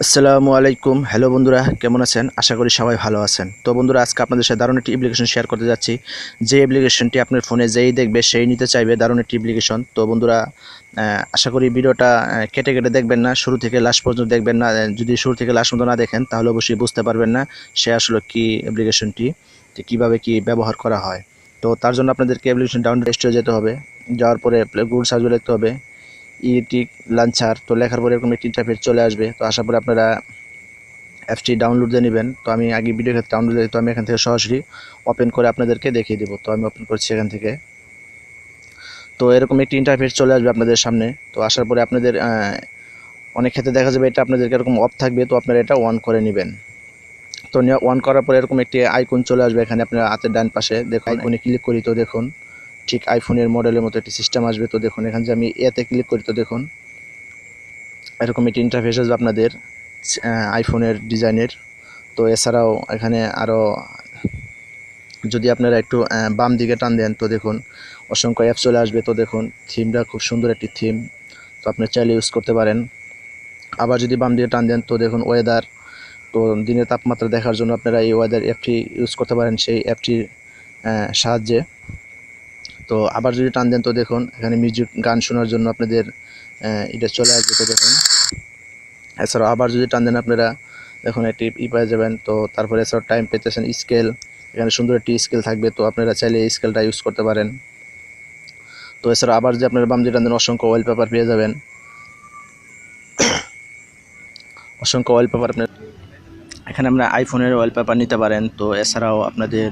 আসসালামু আলাইকুম। হ্যালো বন্ধুরা, কেমন আছেন? আশা করি সবাই ভালো আছেন। তো বন্ধুরা, আজকে আপনাদের সাথে দারুণ একটি অ্যাপ্লিকেশন শেয়ার করতে যাচ্ছি। যে অ্যাপ্লিকেশনটি আপনার ফোনে যেই দেখবে সেই নিতে চাইবে, দারুণ একটি অ্যাপ্লিকেশন। তো বন্ধুরা, আশা করি ভিডিওটা কেটে কেটে দেখবেন না, শুরু থেকে লাস্ট পর্যন্ত দেখবেন না। যদি শুরু থেকে লাস্ট পর্যন্ত না দেখেন তাহলে অবশ্যই বুঝতে পারবেন না সে আসলে কি অ্যাপ্লিকেশনটি, যে কীভাবে কি ব্যবহার করা হয়। তো তার জন্য আপনাদেরকে অ্যাপ্লিকেশন ডাউনলোড স্টোরে যেতে হবে। যাওয়ার পরে গুগল সার্চ করে লিখতে হবে ইটিক লাঞ্চার। তো লেখার পরে এরকম একটি ইন্টারফেস চলে আসবে। তো আসার পরে আপনারা অ্যাপসটি ডাউনলোড দিয়ে নেবেন। তো আমি আগে ভিডিও ক্ষেত্রে ডাউনলোড দিই, তো আমি এখান থেকে সরাসরি ওপেন করে আপনাদেরকে দেখিয়ে দেবো। তো আমি ওপেন করছি এখান থেকে। তো এরকম একটি ইন্টারফেস চলে আসবে আপনাদের সামনে। তো আসার পরে আপনাদের অনেক ক্ষেত্রে দেখা যাবে এটা আপনাদেরকে এরকম অফ থাকবে, তো আপনারা এটা অন করে নেবেন। তো অন করার পরে এরকম একটি আইকন চলে আসবে এখানে আপনার হাতের ডান পাশে। দেখুন আইকনে ক্লিক করি, তো দেখুন ঠিক আইফোনের মডেলের মতো একটি সিস্টেম আসবে। তো দেখুন এখানে যে আমি এতে ক্লিক করি, তো দেখুন এরকম একটি ইন্টারফেস আসবে আপনাদের আইফোনের ডিজাইনের। তো এছাড়াও এখানে আরও যদি আপনারা একটু বাম দিকে টান দেন, তো দেখুন অসংখ্য অ্যাপ চলে আসবে। তো দেখুন থিমটা খুব সুন্দর একটি থিম, তো আপনি চাইলে ইউজ করতে পারেন। আবার যদি বাম দিকে টান দেন, তো দেখুন ওয়েদার। তো দিনের তাপমাত্রা দেখার জন্য আপনারা এই ওয়েদার অ্যাপটি ইউজ করতে পারেন সেই অ্যাপটির সাহায্যে। তো আবার যদি টান দেন, তো দেখুন এখানে মিউজিক গান শোনার জন্য আপনাদের এটা চলে আসবে। তো দেখুন এছাড়াও আবার যদি টান দেন আপনারা দেখুন একটি পেয়ে যাবেন। তো তারপরে এছাড়াও টাইম পেতেছেন, স্কেল, এখানে সুন্দর একটি স্কেল থাকবে। তো আপনারা চাইলে এই স্কেলটা ইউজ করতে পারেন। তো এছাড়া আবার যে আপনারা বাম দিকে টান দেন অসংখ্য ওয়ালপেপার পেয়ে যাবেন। অসংখ্য ওয়ালপেপার আপনার এখানে আমরা আইফোনের ওয়ালপেপার নিতে পারেন। তো এছাড়াও আপনাদের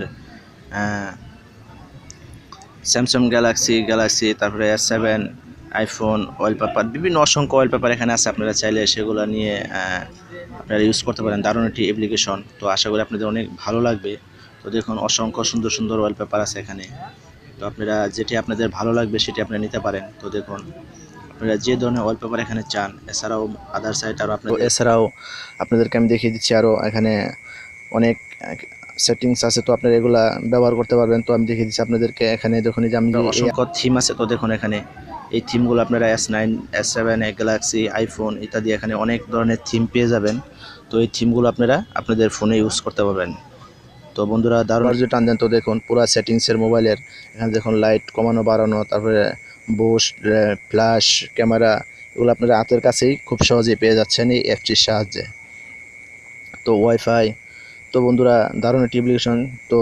স্যামসাং গ্যালাক্সি তারপরে S7 আইফোন ওয়ালপেপার, বিভিন্ন অসংখ্য ওয়ালপেপার এখানে আছে। আপনারা চাইলে সেগুলো নিয়ে আপনারা ইউজ করতে পারেন। দারুণ একটি অ্যাপ্লিকেশন। তো আশা করি আপনাদের অনেক ভালো লাগবে। তো দেখুন অসংখ্য সুন্দর সুন্দর ওয়ালপেপার আছে এখানে। তো আপনারা যেটি আপনাদের ভালো লাগবে সেটি আপনারা নিতে পারেন। তো দেখুন আপনারা যে ধরনের ওয়ালপেপার এখানে চান, এছাড়াও আদার সাইড আরও এছাড়াও আপনাদেরকে আমি দেখিয়ে দিচ্ছি আরও এখানে অনেক সেটিংস আছে। তো আপনারা এগুলা ব্যবহার করতে পারবেন। তো আমি দেখিয়ে দিচ্ছি আপনাদেরকে। এখানে দেখুন যে আমি অসংখ্য থিম আছে। তো দেখুন এখানে এই থিমগুলো আপনারা S9 S7 গ্যালাক্সি আইফোন ইত্যাদি এখানে অনেক ধরনের থিম পেয়ে যাবেন। তো এই থিমগুলো আপনারা আপনাদের ফোনে ইউজ করতে পারবেন। তো বন্ধুরা, দারুণ যদি টান দেন, তো দেখুন পুরো সেটিংসের মোবাইলের এখানে দেখুন লাইট কমানো বাড়ানো, তারপরে বুস্ট, ফ্ল্যাশ, ক্যামেরা, এগুলো আপনারা হাতের কাছেই খুব সহজেই পেয়ে যাচ্ছেন এই অ্যাপটির সাহায্যে। তো ওয়াইফাই। তো বন্ধুরা, দারুণ একটি অ্যাপ্লিকেশন। তো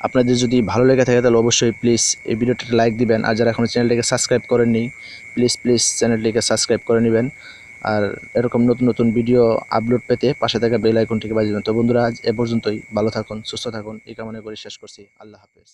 আপনাদের যদি ভালো লেগে থাকে তাহলে অবশ্যই প্লিজ এই ভিডিওটিতে লাইক দিবেন। আর যারা এখনও চ্যানেলটিকে সাবস্ক্রাইব করেননি, প্লিজ চ্যানেলটিকে সাবস্ক্রাইব করে নেবেন। আর এরকম নতুন নতুন ভিডিও আপলোড পেতে পাশে থাকা বেল আইকনটিকে বাজিয়ে দেবেন। তো বন্ধুরা, আজ এ পর্যন্তই। ভালো থাকুন, সুস্থ থাকুন, এই কামনা করে শেষ করছি। আল্লাহ হাফেজ।